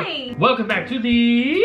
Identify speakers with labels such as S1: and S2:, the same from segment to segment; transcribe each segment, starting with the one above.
S1: Hi!
S2: Welcome back to the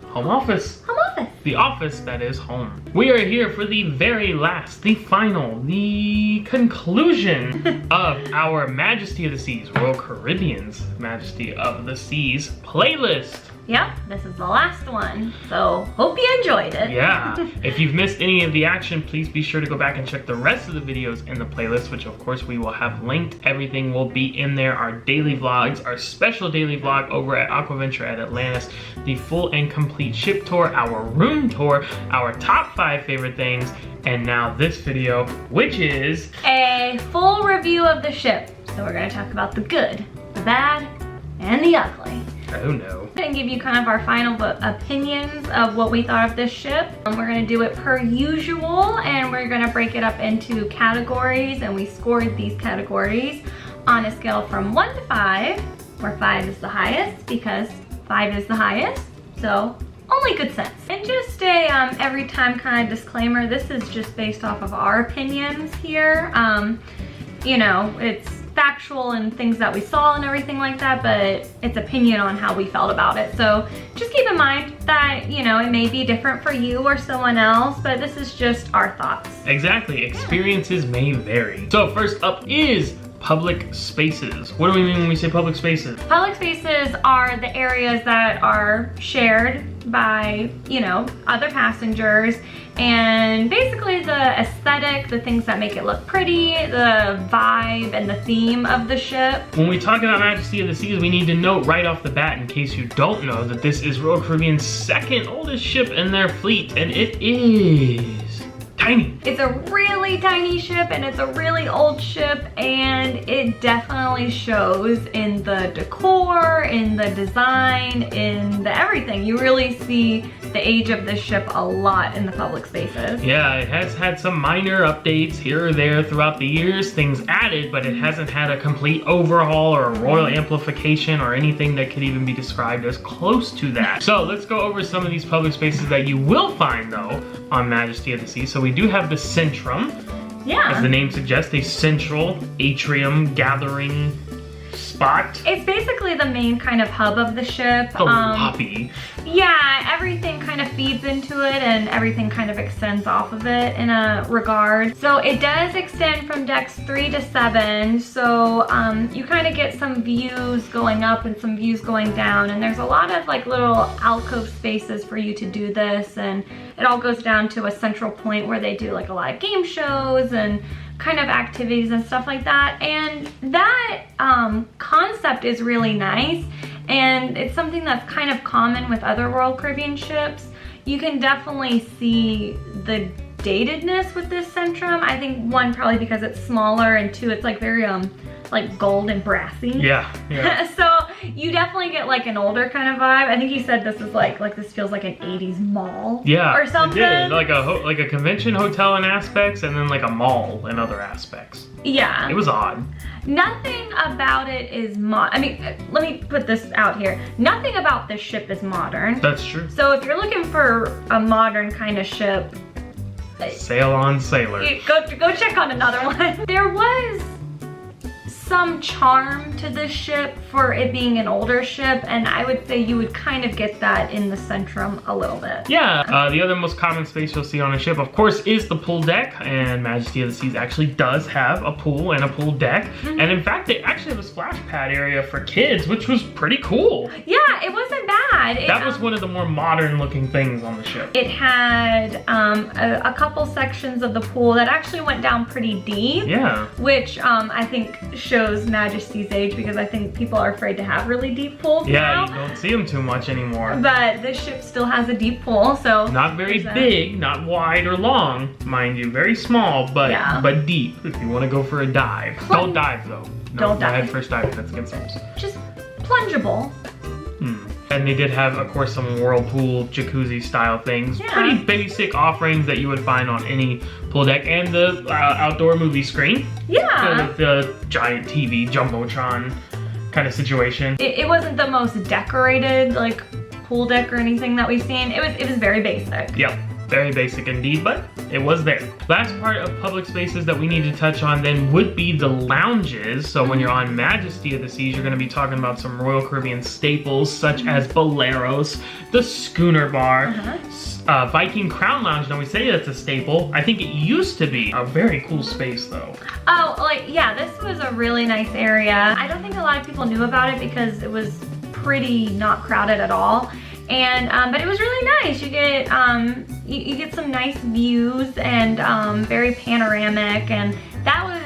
S2: home office.
S1: Home office.
S2: The office that is home. We are here for the very last, the final, the conclusion of our Majesty of the Seas, Royal Caribbean's Majesty of the Seas playlist.
S1: Yep, this is the last one, so hope you enjoyed it.
S2: Yeah, if you've missed any of the action, please be sure to go back and check the rest of the videos in the playlist, which of course we will have linked. Everything will be in there, our daily vlogs, our special daily vlog over at Aquaventure at Atlantis, the full and complete ship tour, our room tour, our top 5 favorite things, and now this video, which is
S1: a full review of the ship. So we're gonna talk about the good, the bad, and the ugly.
S2: Oh no.
S1: I'm gonna give you kind of our final opinions of what we thought of this ship. We're gonna do it per usual, and we're gonna break it up into categories, and we scored these categories on a scale from 1 to 5, where 5 is the highest because 5 is the highest, so only good sense. And just a every time kind of disclaimer, this is just based off of our opinions here. You know, it's factual and things that we saw and everything like that, but it's opinion on how we felt about it. So just keep in mind that, you know, it may be different for you or someone else, but this is just our thoughts.
S2: Exactly, experiences may vary. So first up is public spaces. What do we mean when we say public spaces?
S1: Public spaces are the areas that are shared by, you know, other passengers, and basically the aesthetic, the things that make it look pretty, the vibe and the theme of the ship.
S2: When we talk about Majesty of the Seas, we need to note right off the bat, in case you don't know, that this is Royal Caribbean's second oldest ship in their fleet, and it is tiny.
S1: It's a really tiny ship, and it's a really old ship, and it definitely shows in the decor, in the design, in the everything. You really see the age of this ship a lot in the public spaces.
S2: Yeah, it has had some minor updates here or there throughout the years, things added, but it hasn't had a complete overhaul or a royal amplification or anything that could even be described as close to that. So let's go over some of these public spaces that you will find though on Majesty of the Sea. So we do have the Centrum.
S1: Yeah.
S2: As the name suggests, a central atrium gathering spot.
S1: It's basically the main kind of hub of the ship.
S2: The lobby.
S1: Yeah, everything kind of feeds into it and everything kind of extends off of it in a regard. So it does extend from decks 3 to 7. So you kind of get some views going up and some views going down. And there's a lot of like little alcove spaces for you to do this. And it all goes down to a central point where they do like a lot of game shows and kind of activities and stuff like that. And that concept is really nice. And it's something that's kind of common with other Royal Caribbean ships. You can definitely see the datedness with this Centrum. I think one, probably because it's smaller, and two, it's like very like gold and brassy.
S2: Yeah, yeah.
S1: So you definitely get like an older kind of vibe. I think he said this is like this feels like an 80s mall.
S2: Yeah,
S1: or something.
S2: It did. Like a convention hotel in aspects, and then like a mall in other aspects.
S1: Yeah.
S2: It was odd.
S1: Nothing about it is I mean, let me put this out here. Nothing about this ship is modern.
S2: That's true.
S1: So if you're looking for a modern kind of ship,
S2: sail on, sailor.
S1: Go check on another one. There was some charm to this ship for it being an older ship, and I would say you would kind of get that in the Centrum a little bit.
S2: Yeah, the other most common space you'll see on a ship, of course, is the pool deck, and Majesty of the Seas actually does have a pool and a pool deck, and in fact, they actually have a splash pad area for kids, which was pretty cool.
S1: Yeah, it wasn't bad.
S2: That was one of the more modern looking things on the ship.
S1: It had a couple sections of the pool that actually went down pretty deep.
S2: Yeah.
S1: Which I think shows Majesty's age, because I think people are afraid to have really deep pools now.
S2: Yeah, you don't see them too much anymore.
S1: But this ship still has a deep pool, so.
S2: Not very big, not wide or long, mind you. Very small, but deep if you want to go for a dive. Don't dive though. No,
S1: don't dive.
S2: Head first diving, that's against the rules.
S1: Just plungeable.
S2: And they did have, of course, some whirlpool, jacuzzi style things.
S1: Yeah.
S2: Pretty basic offerings that you would find on any pool deck. And the outdoor movie screen.
S1: Yeah.
S2: With the giant TV, Jumbotron kind of situation.
S1: It wasn't the most decorated, like, pool deck or anything that we've seen. It was very basic.
S2: Yep. Very basic indeed, but it was there. Last part of public spaces that we need to touch on then would be the lounges. So when you're on Majesty of the Seas, you're going to be talking about some Royal Caribbean staples such as Boleros, the Schooner Bar, Viking Crown Lounge. Now we say that's a staple. I think it used to be a very cool space though.
S1: Oh, like, yeah, this was a really nice area. I don't think a lot of people knew about it because it was pretty not crowded at all. And, but it was really nice. You get, you get some nice views and very panoramic, and that was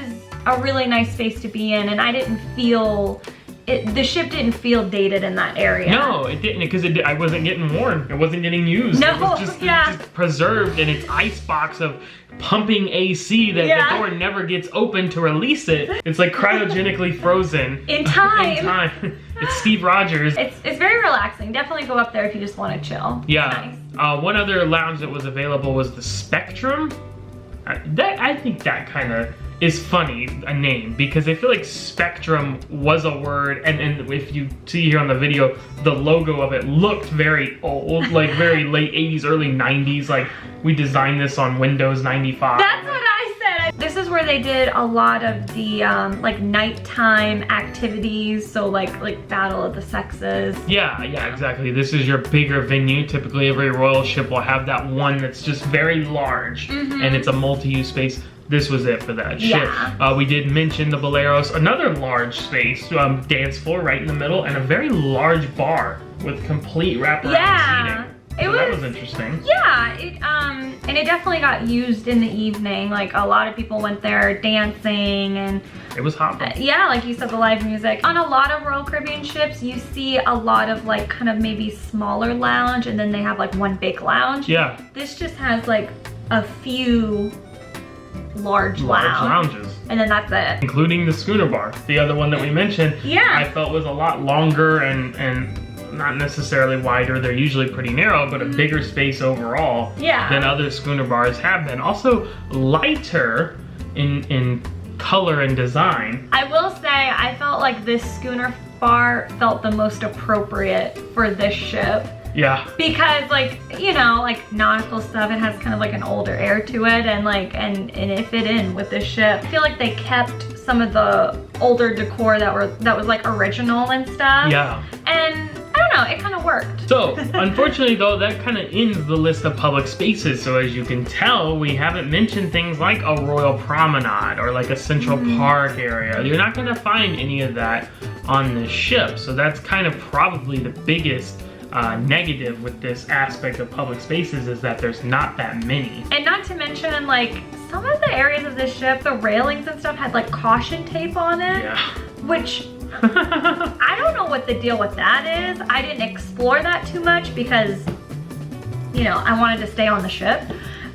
S1: a really nice space to be in, and I didn't feel, the ship didn't feel dated in that area.
S2: No, it didn't, because I wasn't getting worn. It wasn't getting used.
S1: No,
S2: it was just preserved in its ice box of pumping AC that the door never gets open to release it. It's like cryogenically frozen.
S1: In time.
S2: In time. It's Steve Rogers.
S1: It's very relaxing. Definitely go up there if you just want to chill.
S2: Yeah.
S1: Nice.
S2: One other lounge that was available was the Spectrum. I think that kind of is funny, a name, because I feel like Spectrum was a word, and if you see here on the video, the logo of it looked very old, like very late 80s, early 90s, like we designed this on Windows 95.
S1: That's what I said. This is where they did a lot of the like nighttime activities, so like Battle of the Sexes.
S2: Yeah, exactly. This is your bigger venue. Typically every royal ship will have that one that's just very large, and it's a multi-use space. This was it for that ship. We did mention the Boleros, another large space, dance floor right in the middle, and a very large bar with complete wraparound seating. That was interesting.
S1: Yeah, and it definitely got used in the evening. Like a lot of people went there dancing, and
S2: it was hot.
S1: Yeah, like you said, the live music. On a lot of Royal Caribbean ships, you see a lot of like kind of maybe smaller lounge, and then they have like one big lounge.
S2: Yeah.
S1: This just has like a few large
S2: lounges,
S1: and then that's it,
S2: including the Schooner Bar, the other one that we mentioned. I felt was a lot longer and not necessarily wider. They're usually pretty narrow, but a bigger space overall than other Schooner Bars have been. Also lighter in color and design. I will say I felt like this Schooner Bar felt the most appropriate for this ship. Yeah.
S1: Because like, you know, like nautical stuff, it has kind of like an older air to it, and like, and it fit in with this ship. I feel like they kept some of the older decor that was like original and stuff.
S2: Yeah.
S1: And I don't know, it kind of worked.
S2: So, unfortunately though, that kind of ends the list of public spaces. So as you can tell, we haven't mentioned things like a Royal Promenade or like a Central Park area. You're not gonna find any of that on this ship. So that's kind of probably the biggest negative with this aspect of public spaces, is that there's not that many.
S1: And not to mention, like, some of the areas of this ship, the railings and stuff had like caution tape on it.
S2: Yeah.
S1: Which, I don't know what the deal with that is. I didn't explore that too much because, you know, I wanted to stay on the ship.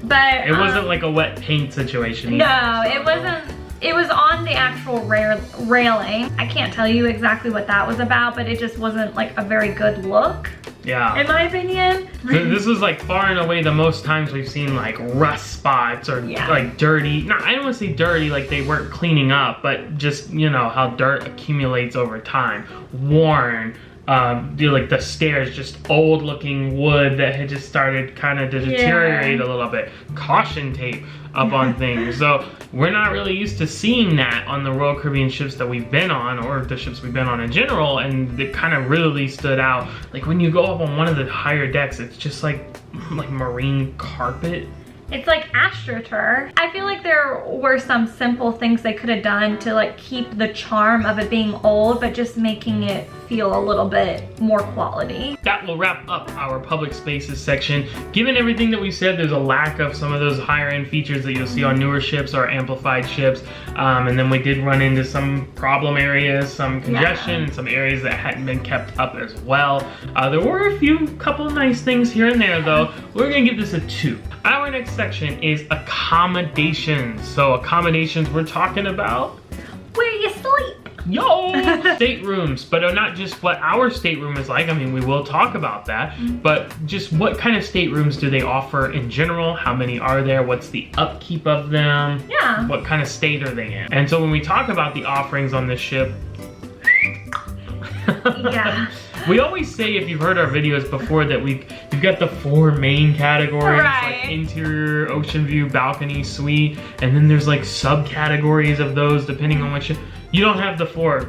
S1: But
S2: it wasn't like a wet paint situation either.
S1: No, it wasn't. It was on the actual railing. I can't tell you exactly what that was about, but it just wasn't like a very good look.
S2: Yeah.
S1: In my opinion.
S2: This was like far and away the most times we've seen like rust spots or like dirty. No, I don't want to say dirty like they weren't cleaning up, but just, you know, how dirt accumulates over time. Worn. Like the stairs, just old looking wood that had just started kind of to deteriorate a little bit. Caution tape up on things. So we're not really used to seeing that on the Royal Caribbean ships that we've been on, or the ships we've been on in general, and it kind of really stood out. Like when you go up on one of the higher decks, it's just like marine carpet.
S1: It's like AstroTurf. I feel like there were some simple things they could have done to like keep the charm of it being old, but just making it feel a little bit more quality.
S2: That will wrap up our public spaces section. Given everything that we said, there's a lack of some of those higher end features that you'll see on newer ships or amplified ships. And then we did run into some problem areas, some congestion, and some areas that hadn't been kept up as well. There were a couple of nice things here and there though. We're gonna give this a 2. Our next section is accommodations. So accommodations, we're talking about
S1: where you sleep.
S2: Yo! Staterooms, but not just what our stateroom is like. I mean, we will talk about that, but just what kind of staterooms do they offer in general? How many are there? What's the upkeep of them?
S1: Yeah.
S2: What kind of state are they in? And so when we talk about the offerings on this ship,
S1: Yeah.
S2: We always say, if you've heard our videos before, that we've got the 4 main categories,
S1: Right.
S2: like interior, ocean view, balcony, suite, and then there's like subcategories of those depending on which. You don't have the 4
S1: You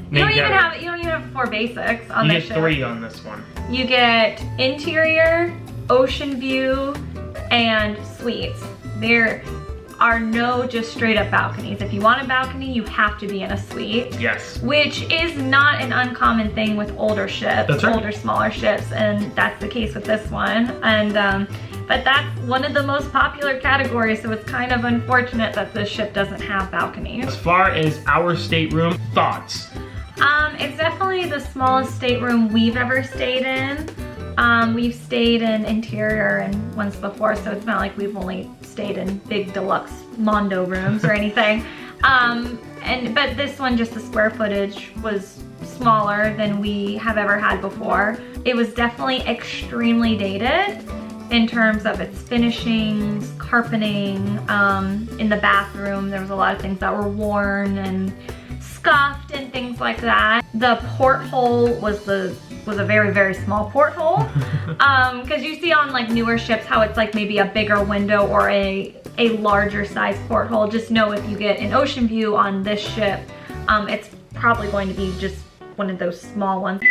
S2: main
S1: don't even
S2: categories.
S1: have 4 basics on
S2: You
S1: this
S2: get
S1: ship.
S2: 3 on this one.
S1: You get interior, ocean view, and suites. There are no just straight up balconies. If you want a balcony, you have to be in a suite.
S2: Yes.
S1: Which is not an uncommon thing with older ships,
S2: That's right.
S1: older smaller ships, and that's the case with this one. And but that's one of the most popular categories, so it's kind of unfortunate that this ship doesn't have balconies.
S2: As far as our stateroom, thoughts?
S1: It's definitely the smallest stateroom we've ever stayed in. We've stayed in interior and ones before, so it's not like we've only stayed in big deluxe Mondo rooms or anything. But this one, just the square footage was smaller than we have ever had before. It was definitely extremely dated in terms of its finishings, carpeting. In the bathroom, there was a lot of things that were worn and scuffed and things like that. The porthole was a very, very small porthole. Because you see on like newer ships how it's like maybe a bigger window or a larger size porthole. Just know if you get an Oceanview on this ship, it's probably going to be just one of those small ones.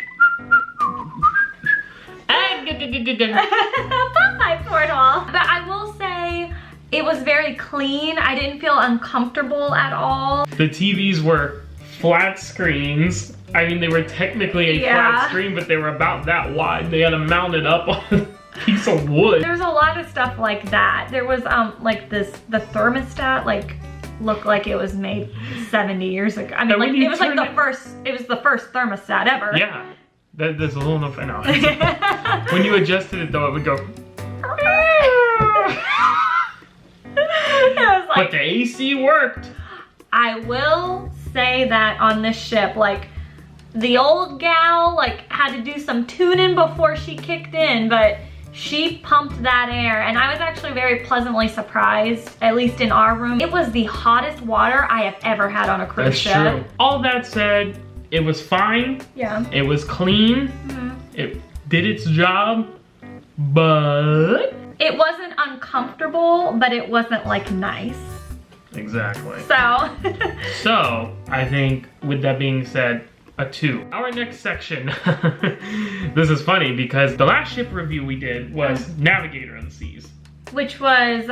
S1: My porthole. But I will say it was very clean. I didn't feel uncomfortable at all.
S2: The TVs were flat screens. I mean, they were technically a flat screen, but they were about that wide. They had them mounted up on a piece of wood.
S1: There's a lot of stuff like that. There was like the thermostat looked like it was made 70 years ago. I mean, like it was like the first thermostat ever.
S2: Yeah, that's a little enough. I know. When you adjusted it though, it would go. But the AC worked.
S1: I will say that on this ship, like the old gal had to do some tuning before she kicked in, but she pumped that air, and I was actually very pleasantly surprised, at least in our room. It was the hottest water I have ever had on a cruise ship.
S2: That's true. All that said, it was fine.
S1: Yeah.
S2: It was clean.
S1: Mm-hmm.
S2: It did its job, but
S1: it wasn't uncomfortable, but it wasn't like nice.
S2: Exactly.
S1: So.
S2: So, I think with that being said, a 2. Our next section, this is funny because the last ship review we did was Navigator in the Seas.
S1: Which was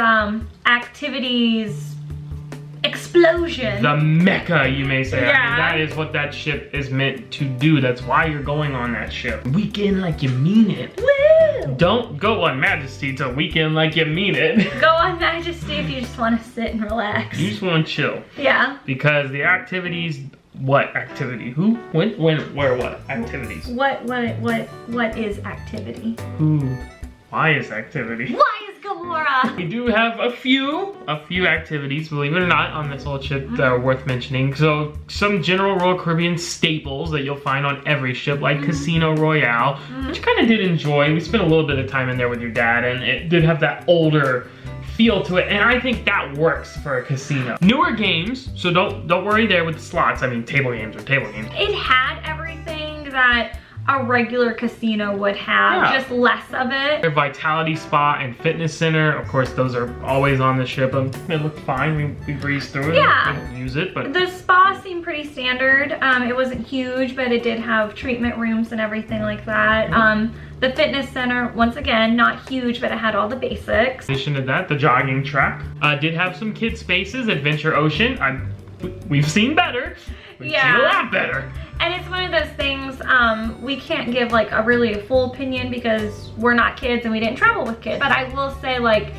S1: activities explosion.
S2: The mecca, you may say.
S1: Yeah.
S2: I mean, that is what that ship is meant to do. That's why you're going on that ship. Weekend like you mean it.
S1: Woo!
S2: Don't go on Majesty to weekend like you mean it.
S1: Go on Majesty if you just want to sit and relax.
S2: You just want to chill.
S1: Yeah.
S2: Because the activities, what activity? Who, when, where, what activities?
S1: What is activity?
S2: Who, why is activity?
S1: Why is Gamora?
S2: We do have a few activities, believe it or not, on this old ship that are worth mentioning. So some general Royal Caribbean staples that you'll find on every ship, like Casino Royale, which I kind of did enjoy. We spent a little bit of time in there with your dad, and it did have that older feel to it, and I think that works for a casino. Newer games, so don't worry there with the slots. I mean, table games are table games.
S1: It had everything that a regular casino would have, just less of it.
S2: Their Vitality Spa and Fitness Center, of course, those are always on the ship. It looked fine. We breezed through it.
S1: Yeah.
S2: We didn't use it, but
S1: the spa seemed pretty standard. It wasn't huge, but it did have treatment rooms and everything like that. The fitness center, once again, not huge, but it had all the basics.
S2: in addition to that, the jogging track did have some kid spaces. Adventure Ocean, we've seen better. We've seen a lot better.
S1: And it's one of those things, we can't give like a really full opinion because we're not kids and we didn't travel with kids. But I will say, like,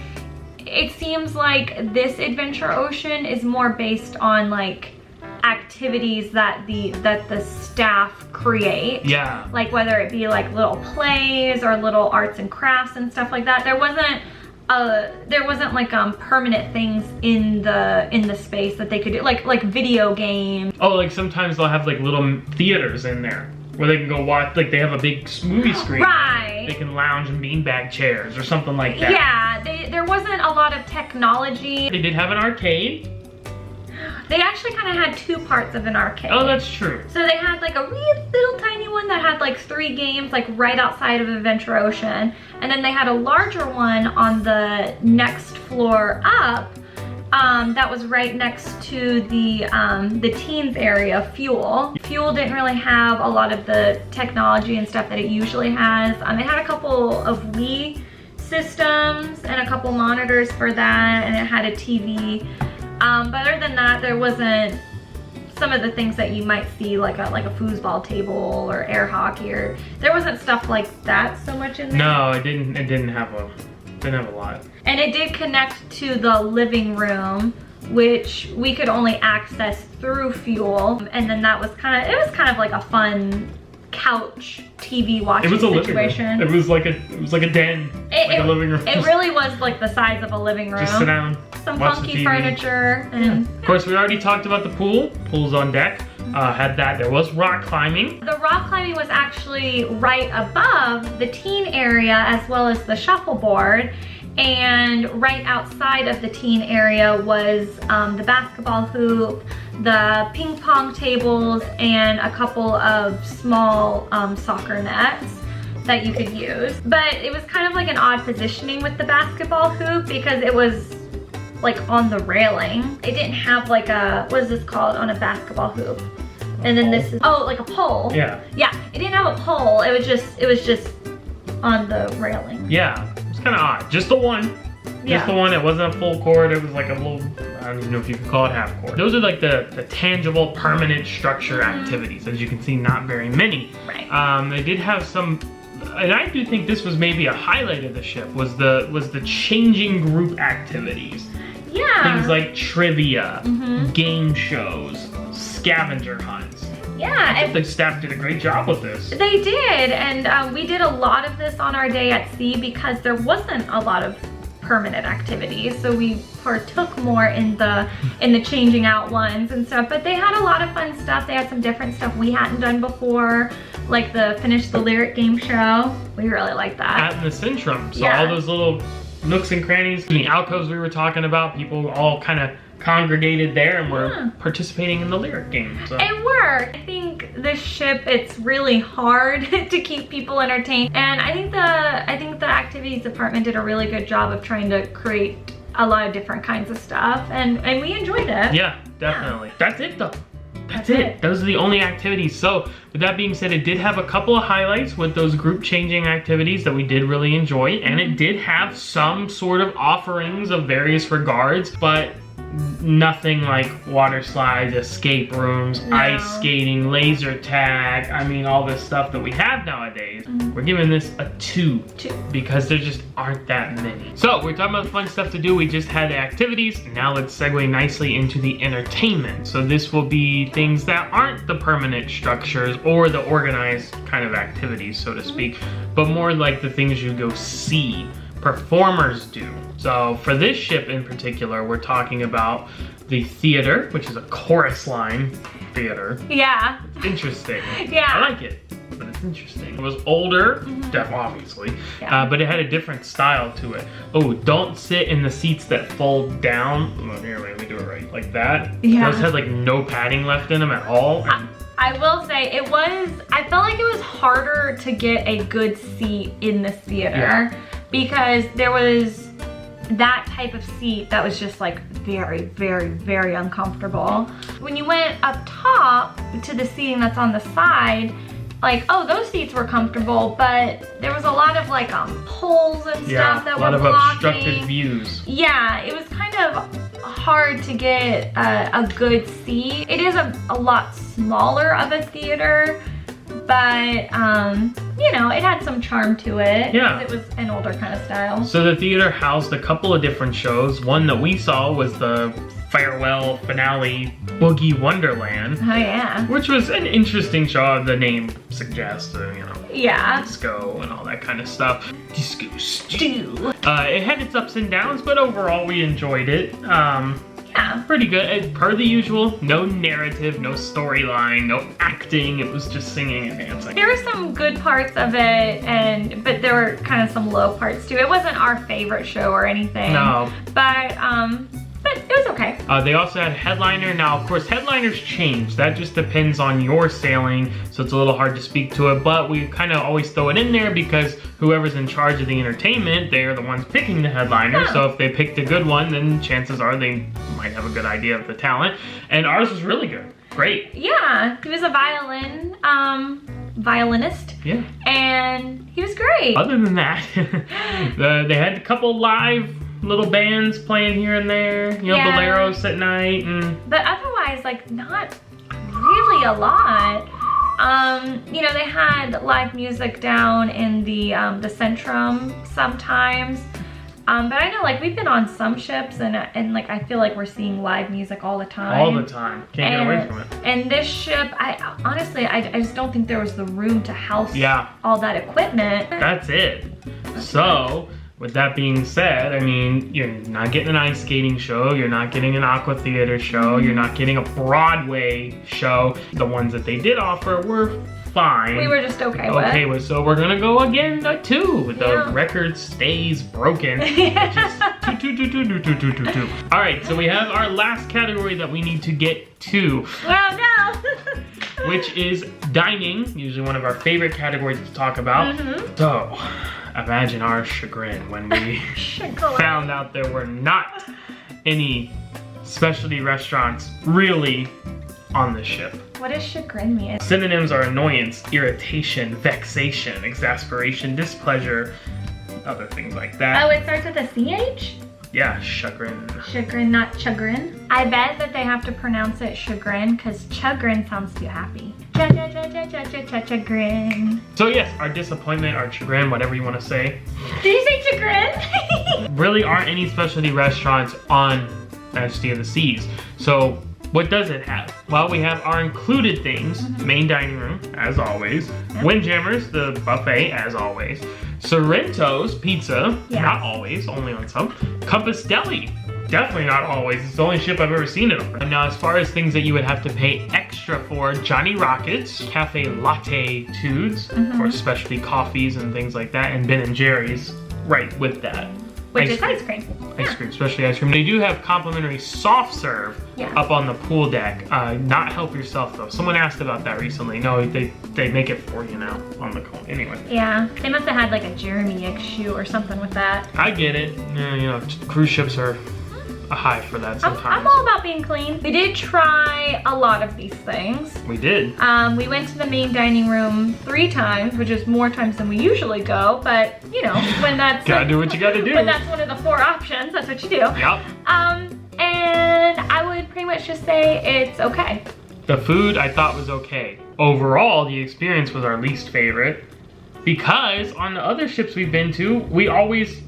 S1: it seems like this Adventure Ocean is more based on like activities that the staff create.
S2: Yeah.
S1: Like whether it be like little plays or little arts and crafts and stuff like that. There wasn't like permanent things in the space that they could do, like video games.
S2: Oh, like sometimes they'll have like little theaters in there where they can go watch, like they have a big movie screen.
S1: Right.
S2: They can lounge in beanbag chairs or something like that.
S1: Yeah, there wasn't a lot of technology.
S2: They did have an arcade.
S1: They actually kind of had two parts of an arcade.
S2: Oh, that's true.
S1: So they had like a really little tiny one that had like 3 games like right outside of Adventure Ocean. And then they had a larger one on the next floor up that was right next to the teens area, Fuel. Fuel didn't really have a lot of the technology and stuff that it usually has. It had a couple of Wii systems and a couple monitors for that, and it had a TV. But other than that, there wasn't some of the things that you might see like a foosball table or air hockey, or there wasn't stuff like that so much in there.
S2: No, it didn't have a lot.
S1: And it did connect to the living room, which we could only access through Fuel. And then that was it was kind of like a fun couch TV watching situation.
S2: It was like a den, a living room.
S1: It really was like the size of a living room.
S2: Just sit down,
S1: some
S2: watch
S1: funky furniture. And
S2: Of course, we already talked about the pool. Pool's on deck. Had that. There was rock climbing.
S1: The rock climbing was actually right above the teen area as well as the shuffleboard. And right outside of the teen area was the basketball hoop, the ping pong tables, and a couple of small soccer nets that you could use. But it was kind of like an odd positioning with the basketball hoop because it was like on the railing. It didn't have like what is this called on a basketball hoop? And then this is, oh, like a pole.
S2: Yeah.
S1: Yeah, it didn't have a pole. It was just on the railing.
S2: Yeah. Kind of odd. Just the one. Just the one. It wasn't a full court. It was like a little, I don't even know if you could call it half court. Those are like the tangible, permanent structure activities. As you can see, not very many.
S1: Right.
S2: They did have some, and I do think this was maybe a highlight of the ship, was the changing group activities.
S1: Yeah.
S2: Things like trivia, game shows, scavenger hunts.
S1: Yeah.
S2: I think the staff did a great job with this.
S1: They did, and we did a lot of this on our day at sea because there wasn't a lot of permanent activities, so we partook more in the changing out ones and stuff. But they had a lot of fun stuff. They had some different stuff we hadn't done before, like the Finish the Lyric game show. We really liked that.
S2: At the Centrum, so all those little nooks and crannies, the alcoves we were talking about, people all kind of congregated there and were participating in the lyric game. So.
S1: It worked. I think this ship, it's really hard to keep people entertained, and I think the activities department did a really good job of trying to create a lot of different kinds of stuff, and we enjoyed it.
S2: Yeah, definitely. That's it though. That's it. Those are the only activities. So with that being said, it did have a couple of highlights with those group changing activities that we did really enjoy, and it did have some sort of offerings of various regards, but nothing like water slides, escape rooms, ice skating, laser tag. I mean, all this stuff that we have nowadays. We're giving this a 2 because there just aren't that many. So we're talking about the fun stuff to do. We just had the activities. Now let's segue nicely into the entertainment. So this will be things that aren't the permanent structures or the organized kind of activities, so to speak, but more like the things you go see performers do. So for this ship in particular, we're talking about the theater, which is a chorus line theater.
S1: Yeah.
S2: Interesting.
S1: Yeah.
S2: I like it, but it's interesting. It was older, obviously, but it had a different style to it. Oh, don't sit in the seats that fold down. Oh, here, let me do it right, like that.
S1: Yeah.
S2: Those had like no padding left in them at all.
S1: I will say I felt like it was harder to get a good seat in the theater because there was that type of seat that was just like very, very, very uncomfortable. When you went up top to the seating that's on the side, like, oh, those seats were comfortable, but there was a lot of like poles and stuff that were blocking.
S2: A lot of obstructed views.
S1: Yeah, it was kind of hard to get a good seat. It is a lot smaller of a theater, but you know, it had some charm to it.
S2: Yeah.
S1: It was an older kind of style.
S2: So the theater housed a couple of different shows. One that we saw was the farewell finale Boogie Wonderland.
S1: Oh yeah.
S2: Which was an interesting show, the name suggests, you know.
S1: Yeah.
S2: Disco and all that kind of stuff. Disco stew. It had its ups and downs, but overall we enjoyed it. Yeah, pretty good. Per the usual, no narrative, no storyline, no acting. It was just singing and dancing.
S1: There were some good parts of it, but there were kind of some low parts too. It wasn't our favorite show or anything.
S2: No.
S1: But but it was okay.
S2: They also had headliner. Now, of course, headliners change. That just depends on your sailing, so it's a little hard to speak to it, but we kind of always throw it in there because whoever's in charge of the entertainment, they're the ones picking the headliner.
S1: Yeah.
S2: So if they picked a good one, then chances are they might have a good idea of the talent. And ours was really good. Great.
S1: Yeah, he was a violinist.
S2: Yeah.
S1: And he was great.
S2: Other than that, they had a couple live little bands playing here and there, you know,
S1: Yeah.
S2: boleros at night, and
S1: But otherwise, like, not really a lot. You know, they had live music down in the Centrum sometimes. But I know, like, we've been on some ships and like, I feel like we're seeing live music all the time.
S2: all the time. Can't get away from it.
S1: And this ship, honestly, I just don't think there was the room to house all that equipment.
S2: That's it. So, with that being said, I mean, you're not getting an ice skating show, you're not getting an aqua theater show, you're not getting a Broadway show. The ones that they did offer were fine.
S1: We were just okay with.
S2: So we're gonna go again to 2. The record stays broken. Which is 2. All right, so we have our last category that we need to get to.
S1: Oh no!
S2: Which is dining, usually one of our favorite categories to talk about. So, imagine our chagrin when we found out there were not any specialty restaurants really on the ship.
S1: What does chagrin mean?
S2: Synonyms are annoyance, irritation, vexation, exasperation, displeasure, other things like that.
S1: Oh, it starts with a CH?
S2: Yeah, chagrin.
S1: Chagrin, not chagrin. I bet that they have to pronounce it chagrin because chagrin sounds too happy. Chagrin.
S2: So yes, our disappointment, our chagrin, whatever you want to say.
S1: Did you say chagrin?
S2: Really aren't any specialty restaurants on Majesty of the Seas. So what does it have? Well, we have our included things, main dining room, as always. Windjammers, the buffet, as always. Sorrento's pizza, not always, only on some. Compass Deli, definitely not always. It's the only ship I've ever seen it on. Now, as far as things that you would have to pay extra for, Johnny Rockets, Cafe Latte Tudes, for specialty coffees and things like that, and Ben & Jerry's right with that.
S1: Which is ice cream.
S2: Ice cream, especially ice cream. They do have complimentary soft serve up on the pool deck. Not help yourself though. Someone asked about that recently. No, they make it for you now on the cone. Anyway.
S1: Yeah, they must have had like a Jeremy issue or something with that.
S2: I get it. Yeah, you know, cruise ships are a high for that sometimes.
S1: I'm all about being clean. We did try a lot of these things.
S2: We did.
S1: We went to the main dining room 3 times, which is more times than we usually go, but you know, when that's
S2: gotta do what you gotta do.
S1: When that's one of the 4 options, that's what you do.
S2: Yep.
S1: And I would pretty much just say it's okay.
S2: The food I thought was okay. Overall, the experience was our least favorite because on the other ships we've been to, we always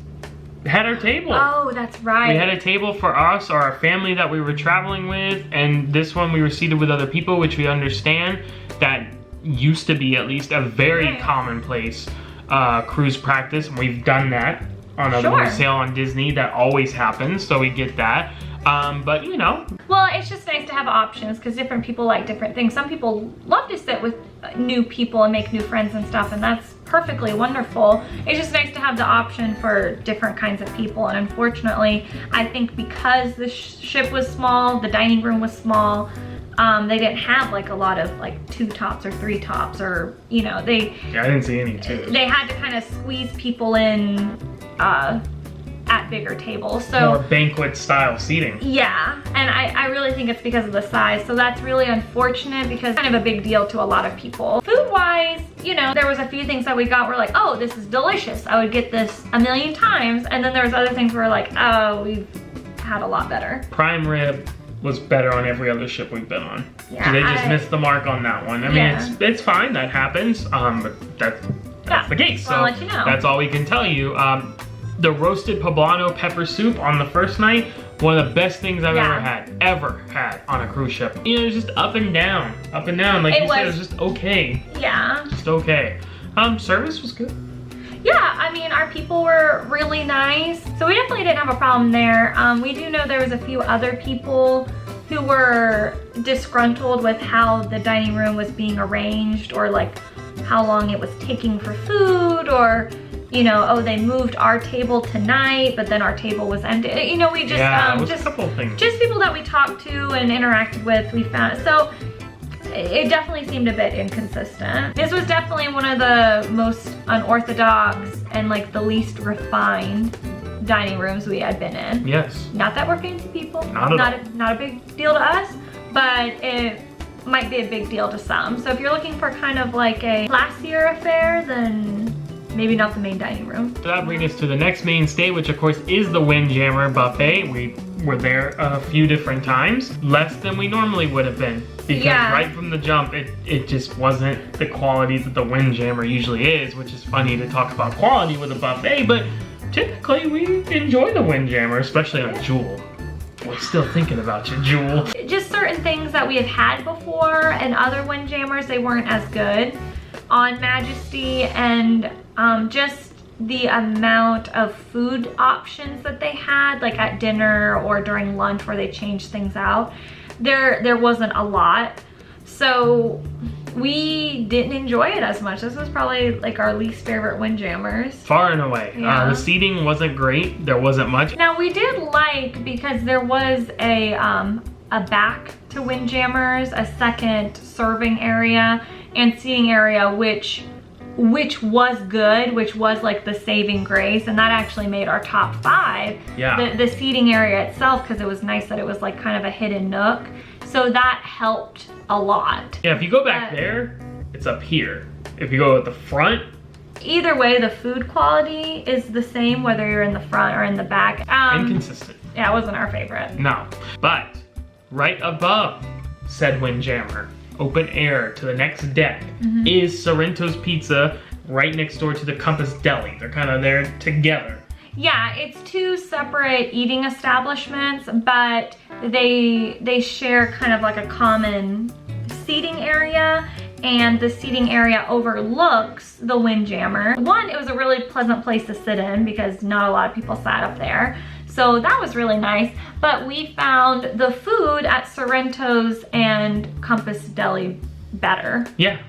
S2: had our table.
S1: Oh, that's right.
S2: We had a table for us or our family that we were traveling with, and this one we were seated with other people, which we understand that used to be at least a very commonplace cruise practice, and we've done that on a when we sail on Disney. That always happens, so we get that. But you know.
S1: Well, it's just nice to have options because different people like different things. Some people love to sit with new people and make new friends and stuff, and that's perfectly wonderful. It's just nice to have the option for different kinds of people, and unfortunately, I think because the ship was small, the dining room was small, they didn't have like a lot of like 2 tops or 3 tops, or you know, they.
S2: Yeah, I didn't see any too.
S1: They had to kind of squeeze people in at bigger tables. So
S2: more banquet style seating.
S1: Yeah, and I really think it's because of the size. So that's really unfortunate because it's kind of a big deal to a lot of people. Food wise, you know, there was a few things that we got were like, oh, this is delicious. I would get this a million times. And then there's other things where like, oh, we've had a lot better.
S2: Prime rib was better on every other ship we've been on.
S1: Yeah,
S2: so they just missed the mark on that one. I mean, it's fine, that happens. But that's the case. So
S1: I'll let you know.
S2: That's all we can tell you. The roasted poblano pepper soup on the first night, one of the best things I've ever had on a cruise ship. You know, it's just up and down. Like you said, it was just okay.
S1: Yeah.
S2: Just okay. Service was good.
S1: Yeah, I mean, our people were really nice. So we definitely didn't have a problem there. We do know there was a few other people who were disgruntled with how the dining room was being arranged, or like how long it was taking for food, or you know, oh, they moved our table tonight, but then our table was empty. You know, we just,
S2: it was a couple of things.
S1: Just people that we talked to and interacted with, we found. So it definitely seemed a bit inconsistent. This was definitely one of the most unorthodox and like the least refined dining rooms we had been in.
S2: Yes.
S1: Not that we're fancy people.
S2: Not at all.
S1: Not a big deal to us, but it might be a big deal to some. So if you're looking for kind of like a classier affair, then maybe not the main dining room.
S2: So that brings us to the next mainstay, which of course is the Windjammer Buffet. We were there a few different times, less than we normally would have been. Because right from the jump, it just wasn't the quality that the Windjammer usually is, which is funny to talk about quality with a buffet, but typically we enjoy the Windjammer, especially on Jewel. We're still thinking about you, Jewel.
S1: Just certain things that we have had before and other Windjammers, they weren't as good on Majesty, and just the amount of food options that they had, like at dinner or during lunch where they changed things out, there wasn't a lot. So we didn't enjoy it as much. This was probably like our least favorite Windjammers.
S2: Far and away.
S1: Yeah.
S2: The seating wasn't great. There wasn't much.
S1: Now we did like, because there was a back to Windjammers, a second serving area and seating area, which was good, which was like the saving grace, and that actually made our top 5.
S2: Yeah.
S1: The seating area itself, because it was nice that it was like kind of a hidden nook. So that helped a lot.
S2: Yeah, if you go back there, it's up here. If you go at the front,
S1: either way, the food quality is the same whether you're in the front or in the back.
S2: inconsistent.
S1: Yeah, it wasn't our favorite.
S2: No, but right above said Windjammer, open air to the next deck, is Sorrento's Pizza, right next door to the Compass Deli. They're kind of there together.
S1: Yeah, it's 2 separate eating establishments, but they share kind of like a common seating area, and the seating area overlooks the Windjammer. One, it was a really pleasant place to sit in because not a lot of people sat up there. So that was really nice, but we found the food at Sorrento's and Compass Deli better.
S2: Yeah.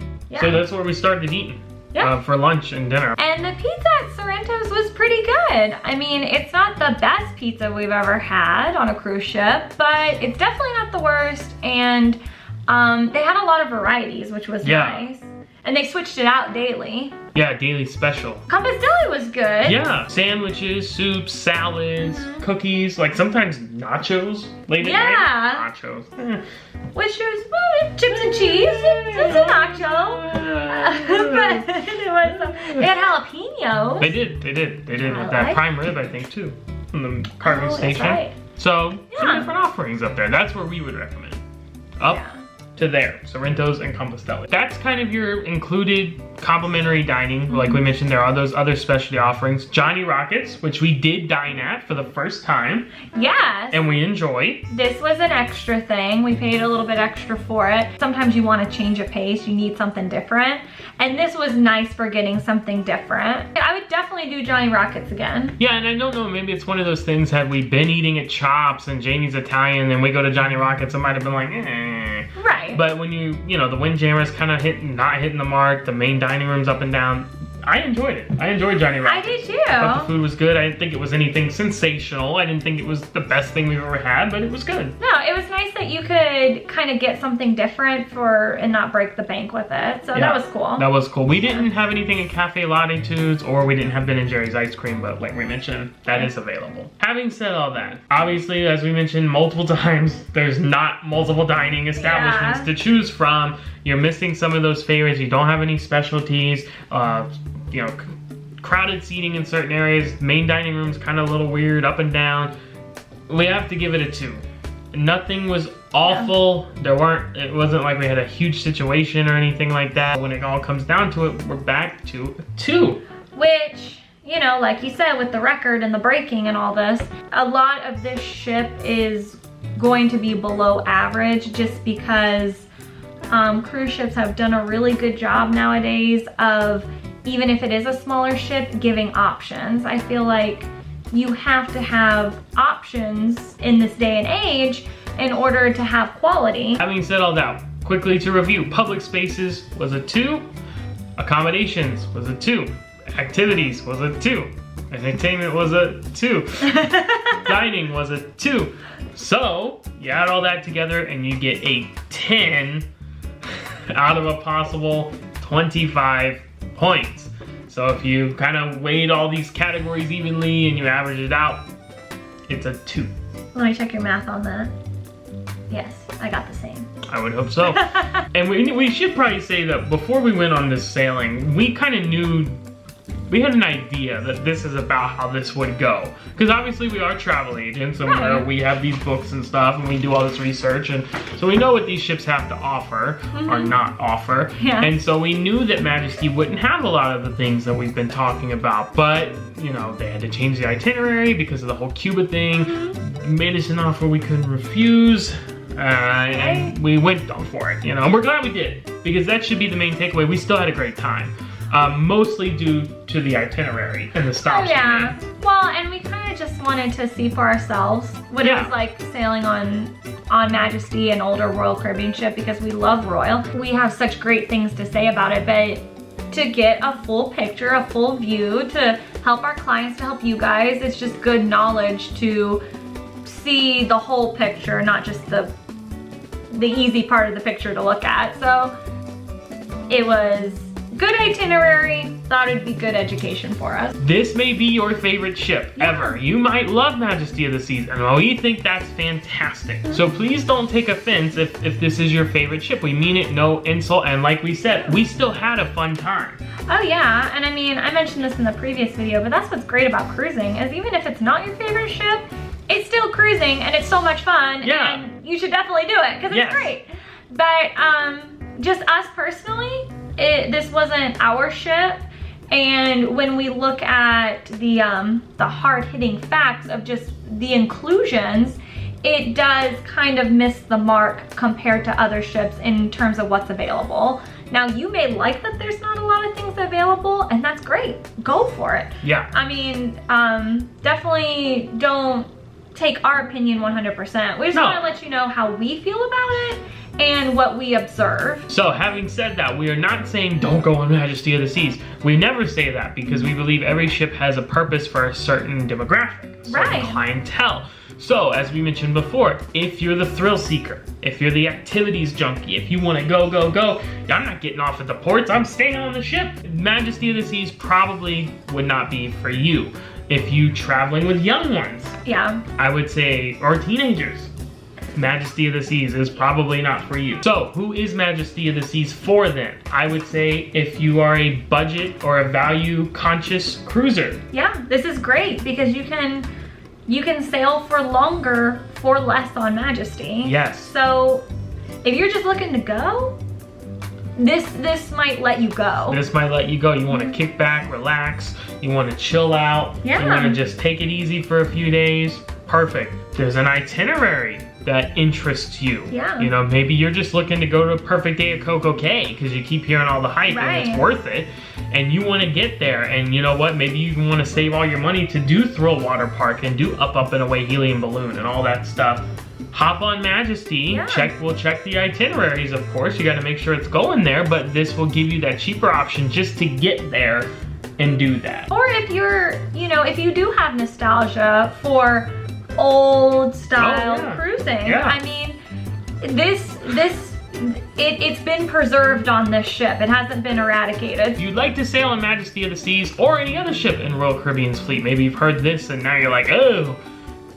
S2: So that's where we started eating.
S1: Yeah.
S2: For lunch and dinner.
S1: And the pizza at Sorrento's was pretty good. I mean, it's not the best pizza we've ever had on a cruise ship, but it's definitely not the worst. And they had a lot of varieties, which was nice. And they switched it out daily.
S2: Yeah, daily special.
S1: Compass Deli was good.
S2: Yeah, sandwiches, soups, salads, cookies, like sometimes nachos late at night. Nachos.
S1: Which was, well, chips and cheese. It's a nacho. But it was, they had jalapenos.
S2: They did.
S1: I
S2: That
S1: like
S2: prime rib, I think, too, from the cargo station.
S1: That's right.
S2: So, some different offerings up there. That's where we would recommend. Up to there, Sorrento's and Compass Deli. That's kind of your included complimentary dining. Like we mentioned, there are those other specialty offerings. Johnny Rockets, which we did dine at for the first time.
S1: Yes.
S2: And we enjoyed.
S1: This was an extra thing. We paid a little bit extra for it. Sometimes you want to change a pace, you need something different. And this was nice for getting something different. I would definitely do Johnny Rockets again.
S2: Yeah, and I don't know, maybe it's one of those things, had we been eating at Chops and Jamie's Italian and we go to Johnny Rockets, it might have been like, eh.
S1: Right.
S2: But when you know, the Windjammer's kind of not hitting the mark, the main dining room's up and down. I enjoyed it. I enjoyed Johnny Rockets.
S1: I did too.
S2: I thought the food was good. I didn't think it was anything sensational. I didn't think it was the best thing we've ever had, but it was good.
S1: No, it was nice that you could kind of get something different and not break the bank with it. So that was cool.
S2: That was cool. We didn't have anything at Cafe Latitudes, or we didn't have Ben & Jerry's ice cream, but like we mentioned, that is available. Having said all that, obviously, as we mentioned multiple times, there's not multiple dining establishments to choose from. You're missing some of those favorites. You don't have any specialties. You know, crowded seating in certain areas. Main dining room's kind of a little weird, up and down. We have to give it a 2. Nothing was awful. It wasn't like we had a huge situation or anything like that. When it all comes down to it, we're back to a 2.
S1: Which, you know, like you said, with the record and the braking and all this, a lot of this ship is going to be below average just because cruise ships have done a really good job nowadays of, even if it is a smaller ship, giving options. I feel like you have to have options in this day and age in order to have quality.
S2: Having said all that, quickly to review, Public Spaces was a 2, Accommodations was a 2, Activities was a 2. Entertainment was a 2. Dining was a 2. So, you add all that together and you get a 10 out of a possible 25 points. So if you kind of weighed all these categories evenly and you average it out, it's a 2.
S1: Let me check your math on that. Yes, I got the same.
S2: I would hope so. And we should probably say that before we went on this sailing, we kind of knew, we had an idea that this is about how this would go. Because obviously we are travel agents and we have these books and stuff and we do all this research, and so we know what these ships have to offer or not offer.
S1: Yeah.
S2: And so we knew that Majesty wouldn't have a lot of the things that we've been talking about, but you know, they had to change the itinerary because of the whole Cuba thing. Made us an offer we couldn't refuse. And we went for it, you know, and we're glad we did, because that should be the main takeaway. We still had a great time, mostly due to the itinerary and the stops.
S1: Oh, yeah. Well, and we kind of just wanted to see for ourselves what it was like sailing on Majesty, an older Royal Caribbean ship, because we love Royal. We have such great things to say about it, but to get a full picture, a full view, to help our clients, to help you guys, it's just good knowledge to see the whole picture, not just the easy part of the picture to look at. So it was good itinerary, thought it'd be good education for us.
S2: This may be your favorite ship ever. You might love Majesty of the Seas, and we think that's fantastic. So please don't take offense if this is your favorite ship. We mean it no insult, and like we said, we still had a fun time.
S1: Oh yeah, and I mean, I mentioned this in the previous video, but that's what's great about cruising, is even if it's not your favorite ship, it's still cruising and it's so much fun, and you should definitely do it because it's great. But just us personally, this wasn't our ship, and when we look at the hard-hitting facts of just the inclusions, it does kind of miss the mark compared to other ships in terms of what's available. Now, you may like that there's not a lot of things available, and that's great. Go for it.
S2: Yeah.
S1: I mean, definitely don't take our opinion 100%. We just want to let you know how we feel about it and what we observe.
S2: So having said that, we are not saying don't go on Majesty of the Seas. We never say that, because we believe every ship has a purpose for a certain demographic, a certain clientele. So as we mentioned before, if you're the thrill seeker, if you're the activities junkie, if you want to go, I'm not getting off at the ports, I'm staying on the ship, Majesty of the Seas probably would not be for you. If you traveling with young ones, I would say, or teenagers, Majesty of the Seas is probably not for you. So who is Majesty of the Seas for then? I would say if you are a budget or a value conscious cruiser.
S1: Yeah, this is great because you can sail for longer for less on Majesty.
S2: Yes.
S1: So if you're just looking to go, this might let you go.
S2: This might let you go. You want to kick back, relax. You want to chill out. You want to just take it easy for a few days. Perfect. There's an itinerary that interests you. You know, maybe you're just looking to go to a perfect day at Coco Cay because you keep hearing all the hype and it's worth it. And you want to get there. And you know what? Maybe you want to save all your money to do Thrill Water Park and do Up and Away Helium Balloon and all that stuff. Hop on Majesty, we'll check the itineraries, of course. You got to make sure it's going there, but this will give you that cheaper option just to get there and do that.
S1: Or if you're, you know, if you do have nostalgia for old style cruising, I mean, it's been preserved on this ship. It hasn't been eradicated.
S2: If you'd like to sail on Majesty of the Seas or any other ship in Royal Caribbean's fleet, maybe you've heard this and now you're like, oh,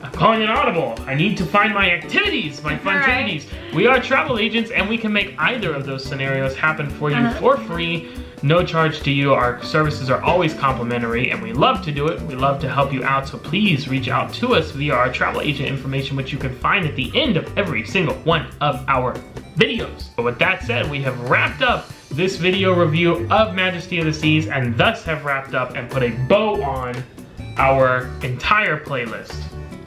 S2: I'm calling an audible. I need to find my activities, my fun activities. We are travel agents and we can make either of those scenarios happen for you for free. No charge to you. Our services are always complimentary and we love to do it. We love to help you out, so please reach out to us via our travel agent information, which you can find at the end of every single one of our videos. But with that said, we have wrapped up this video review of Majesty of the Seas and thus have wrapped up and put a bow on our entire playlist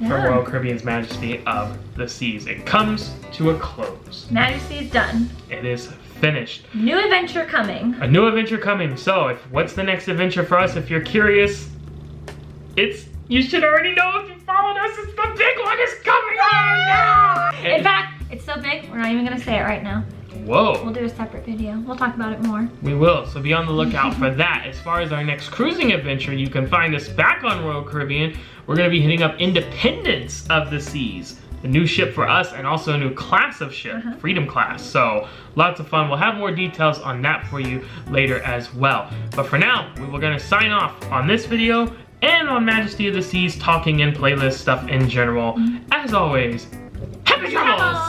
S2: for Royal Caribbean's Majesty of the Seas. It comes to a close.
S1: Majesty's done.
S2: It is finished.
S1: New adventure coming.
S2: A new adventure coming. So what's the next adventure for us? If you're curious, you should already know if you followed us. It's the big one is coming right now.
S1: In fact, it's so big, we're not even gonna say it right now.
S2: Whoa.
S1: We'll do a separate video. We'll talk about it more.
S2: We will, so be on the lookout for that. As far as our next cruising adventure, you can find us back on Royal Caribbean. We're gonna be hitting up Independence of the Seas, the new ship for us, and also a new class of ship, Freedom Class. So lots of fun. We'll have more details on that for you later as well. But for now, we were gonna sign off on this video and on Majesty of the Seas, talking and playlist stuff in general. As always, happy travels!